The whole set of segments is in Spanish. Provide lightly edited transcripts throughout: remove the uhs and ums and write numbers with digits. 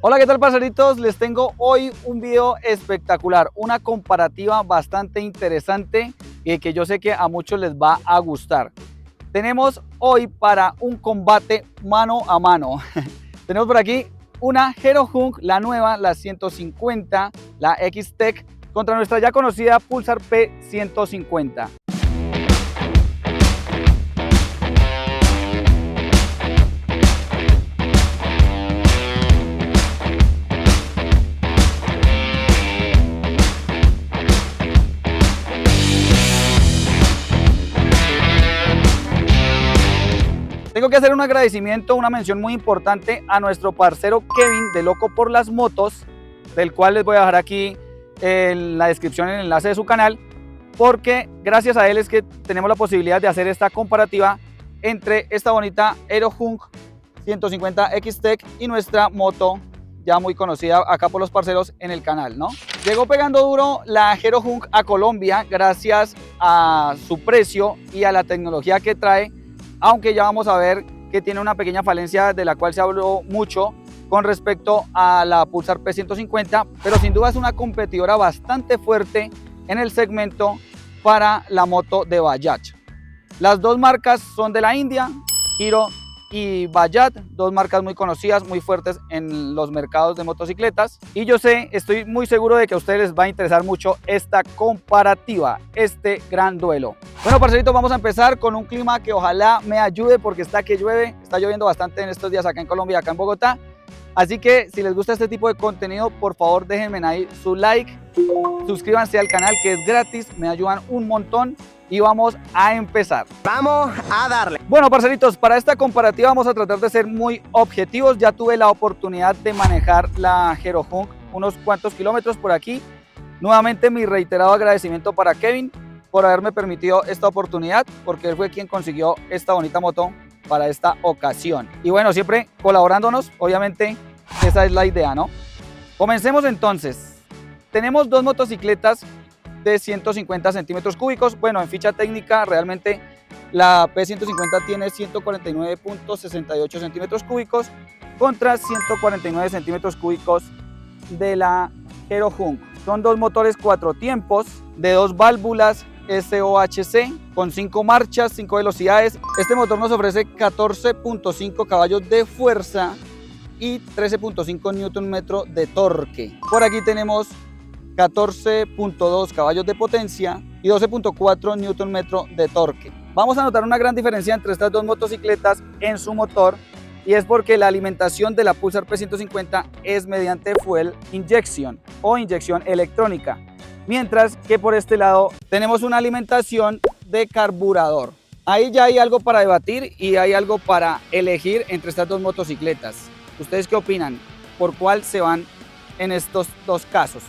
Hola, ¿qué tal, parceritos? Les tengo hoy un video espectacular, una comparativa bastante interesante y que yo sé que a muchos les va a gustar. Tenemos hoy para un combate mano a mano. Tenemos por aquí una Hero Hunk, la nueva, la 150, la X-Tech, contra nuestra ya conocida Pulsar P150. Tengo que hacer un agradecimiento, una mención muy importante a nuestro parcero Kevin de Loco por las Motos, del cual les voy a dejar aquí en la descripción el enlace de su canal, porque gracias a él es que tenemos la posibilidad de hacer esta comparativa entre esta bonita Hero Hunk 150 X-Tech y nuestra moto ya muy conocida acá por los parceros en el canal, ¿no? Llegó pegando duro la Hero Hunk a Colombia gracias a su precio y a la tecnología que trae, aunque ya vamos a ver que tiene una pequeña falencia de la cual se habló mucho con respecto a la Pulsar P150, pero sin duda es una competidora bastante fuerte en el segmento para la moto de Bajaj. Las dos marcas son de la India, Hero y Bajaj, dos marcas muy conocidas, muy fuertes en los mercados de motocicletas, y yo sé, estoy muy seguro de que a ustedes les va a interesar mucho esta comparativa, este gran duelo. Bueno, parceritos, vamos a empezar con un clima que ojalá me ayude porque está que llueve, está lloviendo bastante en estos días acá en Colombia, acá en Bogotá. Así que si les gusta este tipo de contenido, por favor déjenme ahí su like, suscríbanse al canal que es gratis, me ayudan un montón y vamos a empezar. Vamos a darle. Bueno, parceritos, para esta comparativa vamos a tratar de ser muy objetivos. Ya tuve la oportunidad de manejar la Hero Hunk unos cuantos kilómetros por aquí. Nuevamente mi reiterado agradecimiento para Kevin por haberme permitido esta oportunidad, porque él fue quien consiguió esta bonita moto para esta ocasión. Y bueno, siempre colaborándonos, obviamente esa es la idea, ¿no? Comencemos entonces. Tenemos dos motocicletas de 150 centímetros cúbicos. Bueno, en ficha técnica realmente la P150 tiene 149.68 centímetros cúbicos contra 149 centímetros cúbicos de la Hero Hunk. Son dos motores 4 tiempos de 2 válvulas SOHC con 5 marchas, 5 velocidades. Este motor nos ofrece 14.5 caballos de fuerza y 13.5 Nm de torque. Por aquí tenemos 14.2 caballos de potencia y 12.4 Nm de torque. Vamos a notar una gran diferencia entre estas dos motocicletas en su motor, y es porque la alimentación de la Pulsar P150 es mediante fuel injection o inyección electrónica, mientras que por este lado tenemos una alimentación de carburador. Ahí ya hay algo para debatir y hay algo para elegir entre estas dos motocicletas. ¿Ustedes qué opinan? ¿Por cuál se van en estos dos casos?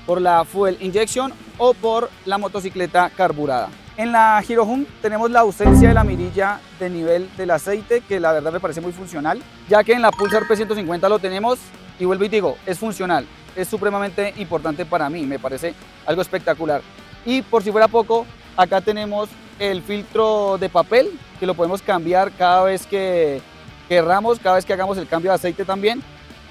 ¿Por la fuel injection o por la motocicleta carburada? En la Hero Hunk tenemos la ausencia de la mirilla de nivel del aceite, que la verdad me parece muy funcional, ya que en la Pulsar P150 lo tenemos, y vuelvo y digo, es funcional, es supremamente importante para mí, me parece algo espectacular. Y por si fuera poco, acá tenemos el filtro de papel, que lo podemos cambiar cada vez que querramos, cada vez que hagamos el cambio de aceite también,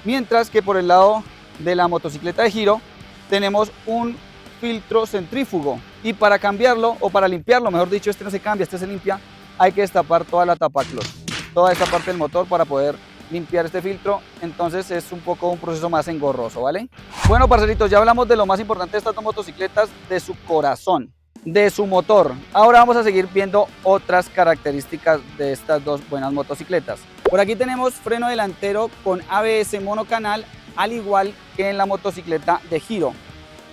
mientras que por el lado de la motocicleta de Hero tenemos un filtro centrífugo, y para cambiarlo o para limpiarlo, mejor dicho, este no se cambia, este se limpia, hay que destapar toda la tapaclos, toda esta parte del motor para poder limpiar este filtro. Entonces es un poco un proceso más engorroso, ¿vale? Bueno, parceritos, ya hablamos de lo más importante de estas dos motocicletas, de su corazón, de su motor. Ahora vamos a seguir viendo otras características de estas dos buenas motocicletas. Por aquí tenemos freno delantero con ABS monocanal, al igual que en la motocicleta de Hero.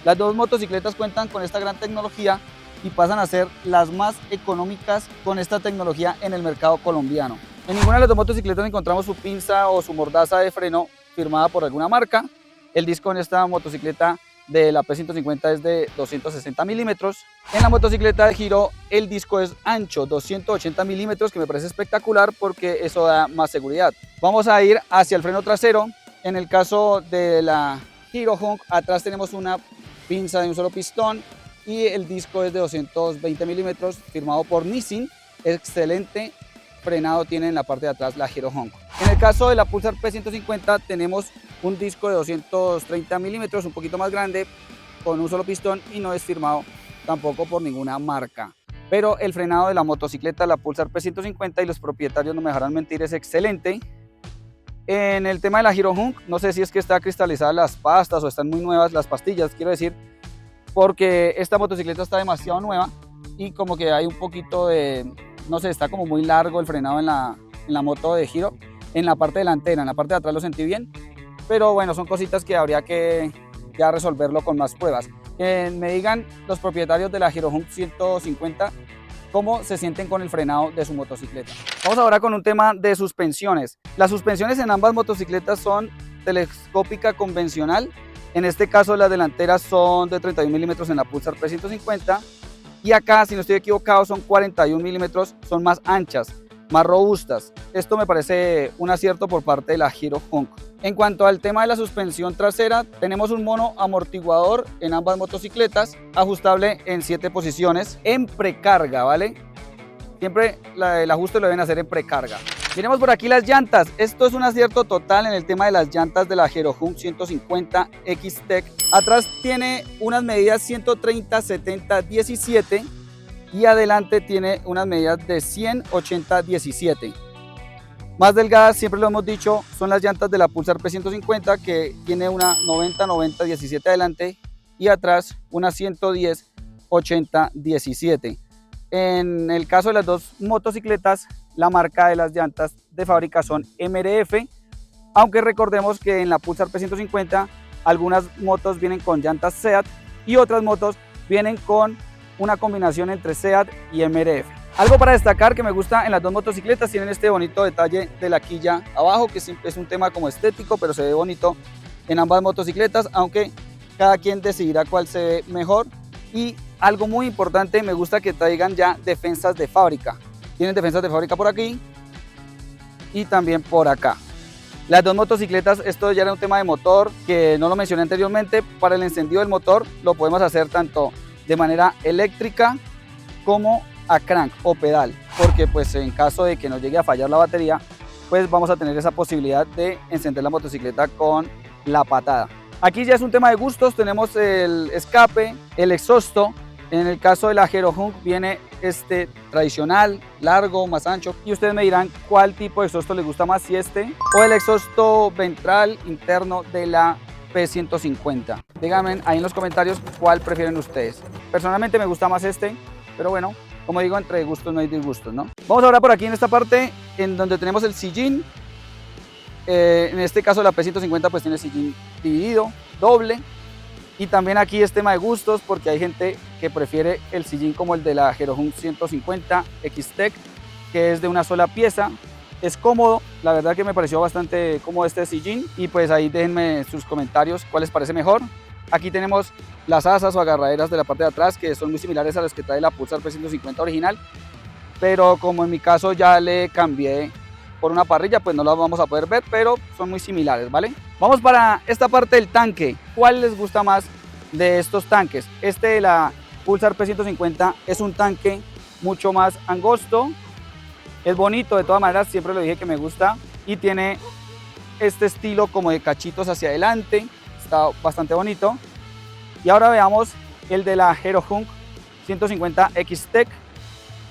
Las dos motocicletas cuentan con esta gran tecnología y pasan a ser las más económicas con esta tecnología en el mercado colombiano. En ninguna de las dos motocicletas encontramos su pinza o su mordaza de freno firmada por alguna marca. El disco en esta motocicleta de la P150 es de 260 milímetros. En la motocicleta de Hero el disco es ancho, 280 milímetros, que me parece espectacular porque eso da más seguridad. Vamos a ir hacia el freno trasero. En el caso de la Hero Hunk, atrás tenemos una pinza de un solo pistón y el disco es de 220 milímetros, firmado por Nissin. Excelente frenado tiene en la parte de atrás la Hero Honk. En el caso de la Pulsar P150 tenemos un disco de 230 milímetros, un poquito más grande, con un solo pistón y no es firmado tampoco por ninguna marca. Pero el frenado de la motocicleta, la Pulsar P150, y los propietarios no me dejarán mentir, es excelente. En el tema de la Hero Honk, no sé si es que está cristalizadas las pastas o están muy nuevas las pastillas, quiero decir, porque esta motocicleta está demasiado nueva y como que hay un poquito de, no sé, está como muy largo el frenado en la moto de Hero, en la parte delantera. En la parte de atrás lo sentí bien, pero bueno, son cositas que habría que ya resolverlo con más pruebas. Me digan los propietarios de la Hero Honk 150 cómo se sienten con el frenado de su motocicleta. Vamos ahora con un tema de suspensiones. Las suspensiones en ambas motocicletas son telescópica convencional. En este caso las delanteras son de 31 milímetros en la Pulsar P150 y acá, si no estoy equivocado, son 41 milímetros, son más anchas, más robustas. Esto me parece un acierto por parte de la Hero Honk. En cuanto al tema de la suspensión trasera, tenemos un mono amortiguador en ambas motocicletas, ajustable en 7 posiciones, en precarga, ¿vale? Siempre el ajuste lo deben hacer en precarga. Miremos por aquí las llantas. Esto es un acierto total en el tema de las llantas de la Hero Honk 150 X-Tech. Atrás tiene unas medidas 130, 70, 17 y adelante tiene unas medidas de 100, 80, 17. Más delgadas, siempre lo hemos dicho, son las llantas de la Pulsar P150, que tiene una 90, 90, 17 adelante y atrás una 110, 80, 17. En el caso de las dos motocicletas, la marca de las llantas de fábrica son MRF, aunque recordemos que en la Pulsar P150 algunas motos vienen con llantas SEAT y otras motos vienen con una combinación entre SEAT y MRF. Algo para destacar que me gusta en las dos motocicletas, tienen este bonito detalle de la quilla abajo, que es un tema como estético, pero se ve bonito en ambas motocicletas, aunque cada quien decidirá cuál se ve mejor. Y algo muy importante, me gusta que traigan ya defensas de fábrica. Tienen defensas de fábrica por aquí y también por acá. Las dos motocicletas, esto ya era un tema de motor que no lo mencioné anteriormente. Para el encendido del motor lo podemos hacer tanto de manera eléctrica como a crank o pedal, porque pues en caso de que nos llegue a fallar la batería, pues vamos a tener esa posibilidad de encender la motocicleta con la patada. Aquí ya es un tema de gustos, tenemos el escape, el exhausto. En el caso de la Hero Honk viene este tradicional, largo, más ancho, y ustedes me dirán cuál tipo de exhausto les gusta más, si este o el exhausto ventral interno de la P150. Díganme ahí en los comentarios cuál prefieren ustedes. Personalmente me gusta más este, pero bueno, como digo, entre gustos no hay disgustos, ¿no? Vamos ahora por aquí en esta parte en donde tenemos el sillín. En este caso la P150 pues tiene sillín dividido, doble. Y también aquí es tema de gustos, porque hay gente que prefiere el sillín como el de la Hero Honk 150 X-Tech, que es de una sola pieza. Es cómodo, la verdad que me pareció bastante cómodo este sillín. Y pues ahí déjenme sus comentarios cuál les parece mejor. Aquí tenemos las asas o agarraderas de la parte de atrás, que son muy similares a las que trae la Pulsar P150 original, pero como en mi caso ya le cambié por una parrilla, pues no las vamos a poder ver, pero son muy similares, ¿vale? Vamos para esta parte del tanque. ¿Cuál les gusta más de estos tanques? Este de la Pulsar P150 es un tanque mucho más angosto, es bonito, de todas maneras, siempre lo dije que me gusta, y tiene este estilo como de cachitos hacia adelante. Está bastante bonito. Y ahora veamos el de la Hero Honk 150 X-Tech.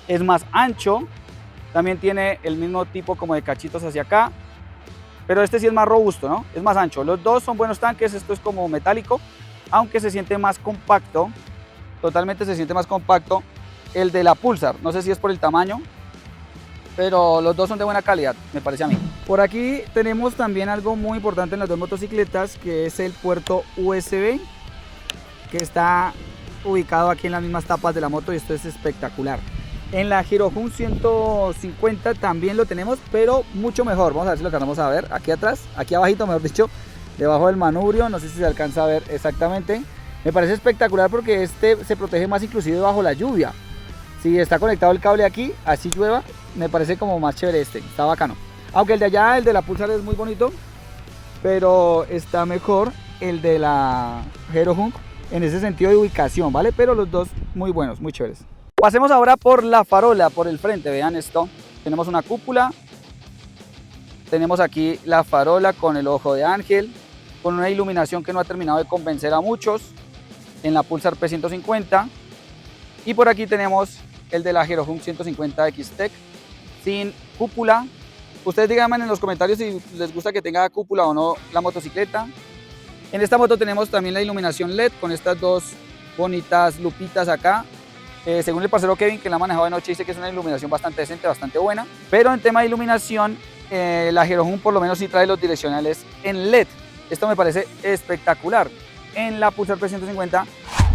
Es más ancho, también tiene el mismo tipo como de cachitos hacia acá, pero este sí es más robusto, ¿no? Es más ancho. Los dos son buenos tanques. Esto es como metálico, aunque se siente más compacto, totalmente se siente más compacto el de la Pulsar. No sé si es por el tamaño, pero los dos son de buena calidad, me parece a mí. Por aquí tenemos también algo muy importante en las dos motocicletas, que es el puerto USB, que está ubicado aquí en las mismas tapas de la moto, y esto es espectacular. En la Hero Honk 150 también lo tenemos, pero mucho mejor. Vamos a ver si lo alcanzamos a ver aquí atrás, aquí abajito, mejor dicho, debajo del manubrio. No sé si se alcanza a ver exactamente. Me parece espectacular porque este se protege más, inclusive bajo la lluvia. Si está conectado el cable aquí, así llueva, me parece como más chévere este, está bacano. Aunque el de allá, el de la Pulsar, es muy bonito, pero está mejor el de la Hero Honk en ese sentido de ubicación, ¿vale? Pero los dos muy buenos, muy chéveres. Pasemos ahora por la farola, por el frente, vean esto. Tenemos una cúpula, tenemos aquí la farola con el ojo de ángel, con una iluminación que no ha terminado de convencer a muchos en la Pulsar P150. Y por aquí tenemos el de la Hero Hunk 150 X-Tech sin cúpula. Ustedes díganme en los comentarios si les gusta que tenga cúpula o no la motocicleta. En esta moto tenemos también la iluminación LED con estas dos bonitas lupitas acá. Según el parcero Kevin, que la ha manejado de noche, dice que es una iluminación bastante decente, bastante buena. Pero en tema de iluminación, la Hero Hunk por lo menos sí trae los direccionales en LED. Esto me parece espectacular. En la Pulsar P150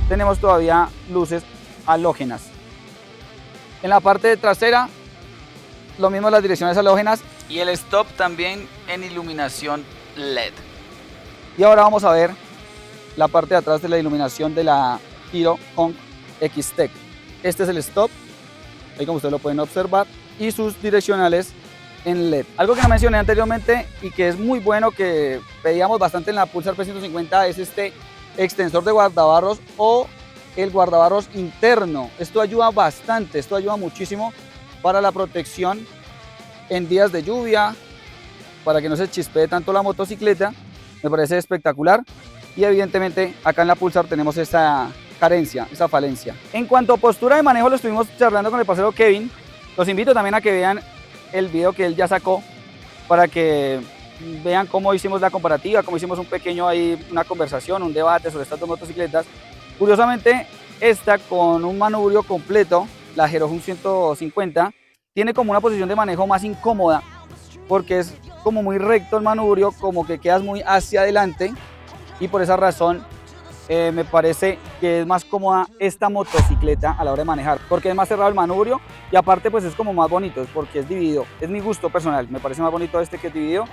tenemos todavía luces halógenas. En la parte trasera, lo mismo las direccionales halógenas y el stop también en iluminación LED. Y ahora vamos a ver la parte de atrás de la iluminación de la Hero Hunk X-Tech. Este es el stop, ahí como ustedes lo pueden observar, y sus direccionales en LED. Algo que no mencioné anteriormente y que es muy bueno, que pedíamos bastante en la Pulsar P150, es este extensor de guardabarros o el guardabarros interno. Esto ayuda bastante, esto ayuda muchísimo para la protección en días de lluvia, para que no se chispee tanto la motocicleta. Me parece espectacular. Y evidentemente acá en la Pulsar tenemos esa carencia, esa falencia. En cuanto a postura de manejo, lo estuvimos charlando con el parcero Kevin. Los invito también a que vean el video que él ya sacó para que vean cómo hicimos la comparativa, cómo hicimos un pequeño ahí, una conversación, un debate sobre estas dos motocicletas. Curiosamente, esta con un manubrio completo, la Hero Hunk 150, tiene como una posición de manejo más incómoda porque es como muy recto el manubrio, como que quedas muy hacia adelante, y por esa razón me parece que es más cómoda esta motocicleta a la hora de manejar, porque es más cerrado el manubrio y aparte pues es como más bonito, porque es dividido. Es mi gusto personal, me parece más bonito este que es dividido.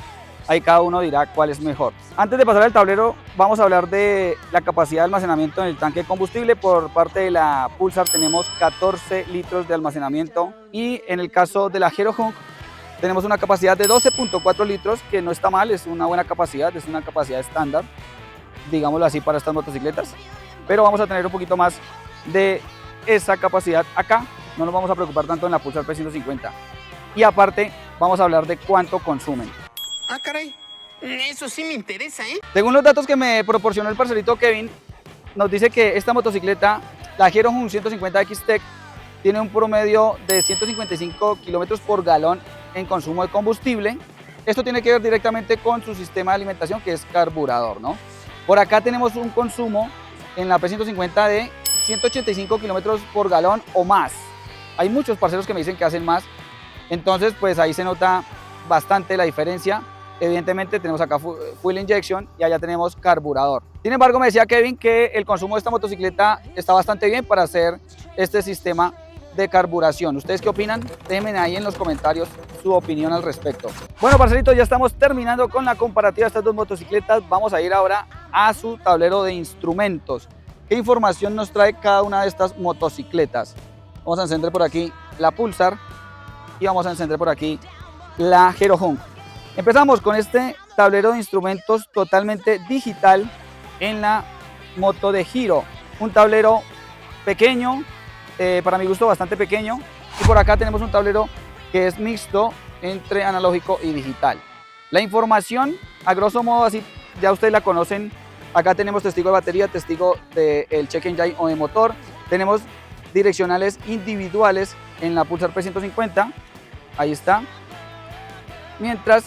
Ahí cada uno dirá cuál es mejor. Antes de pasar al tablero, vamos a hablar de la capacidad de almacenamiento en el tanque de combustible. Por parte de la Pulsar tenemos 14 litros de almacenamiento, y en el caso de la Hero Hunk tenemos una capacidad de 12.4 litros, que no está mal, es una buena capacidad, es una capacidad estándar, digámoslo así, para estas motocicletas. Pero vamos a tener un poquito más de esa capacidad acá, no nos vamos a preocupar tanto en la Pulsar P150. Y aparte vamos a hablar de cuánto consumen. Ah, caray, eso sí me interesa, ¿eh? Según los datos que me proporcionó el parcerito Kevin, nos dice que esta motocicleta, la Hero Hunk 150 X-Tech, tiene un promedio de 155 kilómetros por galón en consumo de combustible. Esto tiene que ver directamente con su sistema de alimentación, que es carburador, ¿no? Por acá tenemos un consumo en la P150 de 185 kilómetros por galón o más. Hay muchos parceros que me dicen que hacen más, entonces pues ahí se nota bastante la diferencia. Evidentemente tenemos acá fuel injection y allá tenemos carburador. Sin embargo, me decía Kevin que el consumo de esta motocicleta está bastante bien para hacer este sistema de carburación. ¿Ustedes qué opinan? Déjenme ahí en los comentarios su opinión al respecto. Bueno, parceritos, ya estamos terminando con la comparativa de estas dos motocicletas. Vamos a ir ahora a su tablero de instrumentos. ¿Qué información nos trae cada una de estas motocicletas? Vamos a encender por aquí la Pulsar y vamos a encender por aquí la Hero Hunk. Empezamos con este tablero de instrumentos totalmente digital en la moto de Hero. Un tablero pequeño, para mi gusto bastante pequeño. Y por acá tenemos un tablero que es mixto entre analógico y digital. La información, a grosso modo, así ya ustedes la conocen. Acá tenemos testigo de batería, testigo del check engine o de motor. Tenemos direccionales individuales en la Pulsar P150. Ahí está. Mientras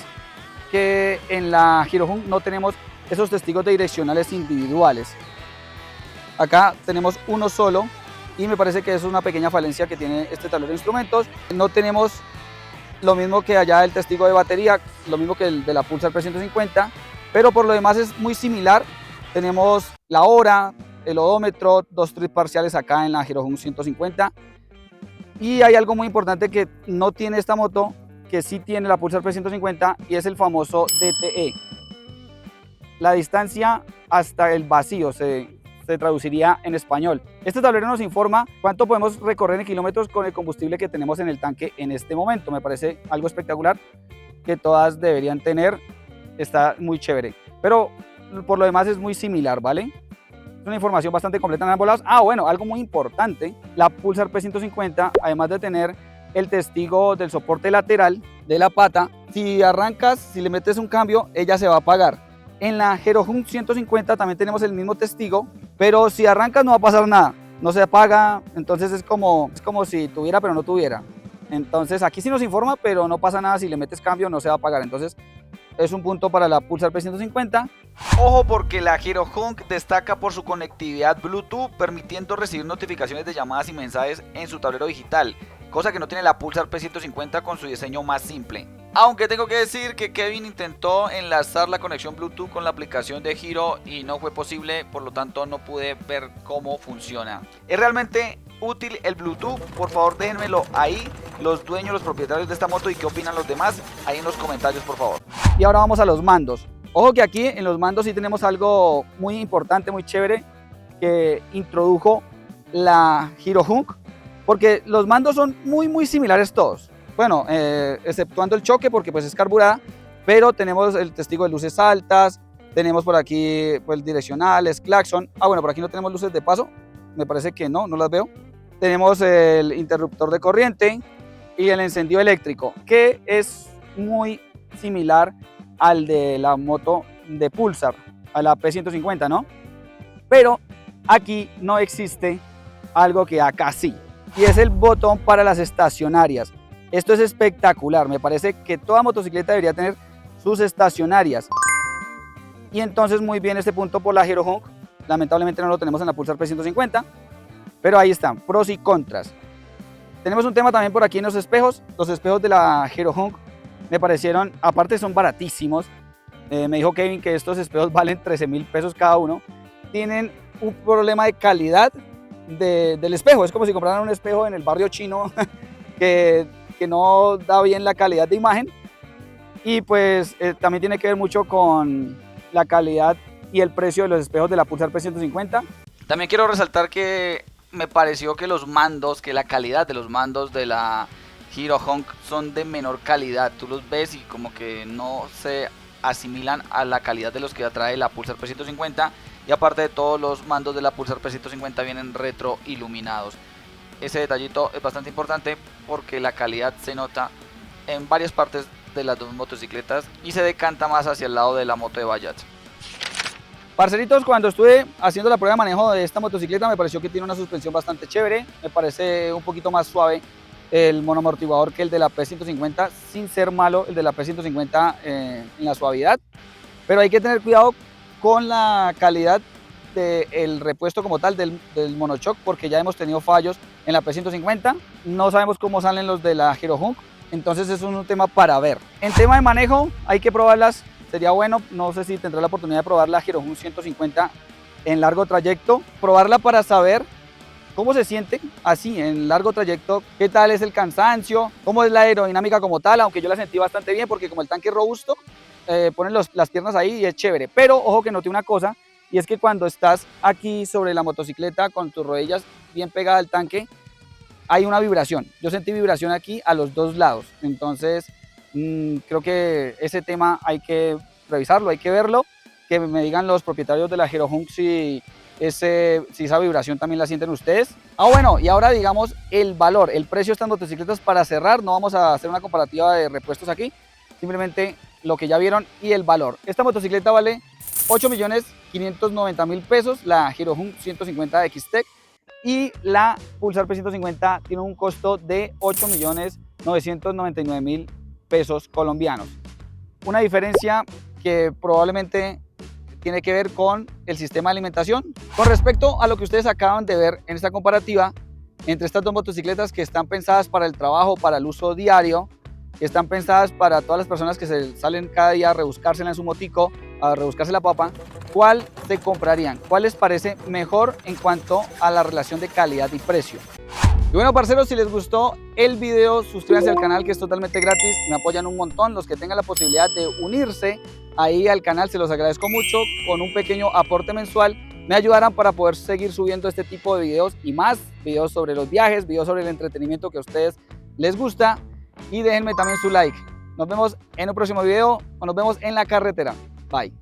que en la Hero Hunk no tenemos esos testigos de direccionales individuales. Acá tenemos uno solo y me parece que es una pequeña falencia que tiene este tablero de instrumentos. No tenemos lo mismo que allá el testigo de batería, lo mismo que el de la Pulsar P150, pero por lo demás es muy similar. Tenemos la hora, el odómetro, dos trips parciales acá en la Hero Hunk 150. Y hay algo muy importante que no tiene esta moto, que sí tiene la Pulsar P150, y es el famoso DTE. La distancia hasta el vacío se traduciría en español. Este tablero nos informa cuánto podemos recorrer en kilómetros con el combustible que tenemos en el tanque en este momento. Me parece algo espectacular que todas deberían tener. Está muy chévere. Pero por lo demás es muy similar, ¿vale? Es una información bastante completa en ambos lados. Ah, bueno, algo muy importante. La Pulsar P150, además de tener el testigo del soporte lateral de la pata. Si arrancas, si le metes un cambio, ella se va a apagar. En la Hero Hunk 150 también tenemos el mismo testigo, pero si arrancas no va a pasar nada, no se apaga, entonces es como si tuviera pero no tuviera. Entonces aquí sí nos informa, pero no pasa nada, si le metes cambio no se va a apagar. Entonces es un punto para la Pulsar P150. Ojo, porque la Hero Hunk destaca por su conectividad Bluetooth, permitiendo recibir notificaciones de llamadas y mensajes en su tablero digital, cosa que no tiene la Pulsar P150 con su diseño más simple. Aunque tengo que decir que Kevin intentó enlazar la conexión Bluetooth con la aplicación de Hero y no fue posible, por lo tanto no pude ver cómo funciona. Es realmente útil el Bluetooth. Por favor déjenmelo ahí, los dueños, los propietarios de esta moto, y qué opinan los demás ahí en los comentarios, por favor. Y ahora vamos a los mandos. Ojo que aquí en los mandos sí tenemos algo muy importante, muy chévere, que introdujo la Hero Hunk, porque los mandos son muy similares todos. Bueno, exceptuando el choque, porque pues es carburada, pero tenemos el testigo de luces altas, tenemos por aquí pues direccionales, claxon. Bueno, por aquí no tenemos luces de paso, me parece que no las veo. Tenemos el interruptor de corriente y el encendido eléctrico, que es muy similar al de la moto de Pulsar, a la P150, ¿no? Pero aquí no existe algo que acá sí, y es el botón para las estacionarias. Esto es espectacular, me parece que toda motocicleta debería tener sus estacionarias. Y entonces muy bien este punto por la Hero Hunk. Lamentablemente no lo tenemos en la Pulsar P150, pero ahí están, pros y contras. Tenemos un tema también por aquí en los espejos de la Hero Hunk me parecieron, aparte son baratísimos. Me dijo Kevin que estos espejos valen 13.000 pesos cada uno. Tienen un problema de calidad del espejo, es como si compraran un espejo en el barrio chino que no da bien la calidad de imagen, y pues también tiene que ver mucho con la calidad y el precio de los espejos de la Pulsar P150. También quiero resaltar que me pareció que los mandos, que la calidad de los mandos de la Hero Hunk son de menor calidad. Tú los ves y como que no se asimilan a la calidad de los que trae la Pulsar P150, y aparte de todo, los mandos de la Pulsar P150 vienen retroiluminados. Ese detallito es bastante importante porque la calidad se nota en varias partes de las dos motocicletas y se decanta más hacia el lado de la moto de Bajaj. Parceritos, cuando estuve haciendo la prueba de manejo de esta motocicleta me pareció que tiene una suspensión bastante chévere. Me parece un poquito más suave el monoamortiguador que el de la P150, sin ser malo el de la P150 en la suavidad, pero hay que tener cuidado con la calidad del repuesto como tal del monochoc, porque ya hemos tenido fallos en la P150. No sabemos cómo salen los de la Hero Hunk, entonces es un tema para ver. En tema de manejo hay que probarlas, sería bueno, no sé si tendré la oportunidad de probar la Hero Hunk 150 en largo trayecto, probarla para saber cómo se siente así en largo trayecto, qué tal es el cansancio, cómo es la aerodinámica como tal, aunque yo la sentí bastante bien porque como el tanque es robusto, ponen las piernas ahí y es chévere. Pero ojo que noté una cosa, y es que cuando estás aquí sobre la motocicleta con tus rodillas bien pegadas al tanque, hay una vibración. Yo sentí vibración aquí a los dos lados, entonces creo que ese tema hay que revisarlo, hay que verlo, que me digan los propietarios de la Hero Hunk si esa vibración también la sienten ustedes. Bueno, y ahora digamos el valor, el precio de estas motocicletas para cerrar. No vamos a hacer una comparativa de repuestos aquí, simplemente lo que ya vieron y el valor. Esta motocicleta vale 8.590.000 pesos, la Hero Hunk 150 XTEC, y la Pulsar P150 tiene un costo de 8.999.000 pesos colombianos. Una diferencia que probablemente tiene que ver con el sistema de alimentación. Con respecto a lo que ustedes acaban de ver en esta comparativa entre estas dos motocicletas que están pensadas para el trabajo, para el uso diario, que están pensadas para todas las personas que se salen cada día a rebuscársela en su motico, a rebuscarse la papa, ¿cuál se comprarían? ¿Cuál les parece mejor en cuanto a la relación de calidad y precio? Y bueno, parceros, si les gustó el video, suscríbanse al canal, que es totalmente gratis, me apoyan un montón. Los que tengan la posibilidad de unirse ahí al canal, se los agradezco mucho. Con un pequeño aporte mensual me ayudarán para poder seguir subiendo este tipo de videos y más videos sobre los viajes, videos sobre el entretenimiento que a ustedes les gusta. Y déjenme también su like. Nos vemos en un próximo video o nos vemos en la carretera. Bye.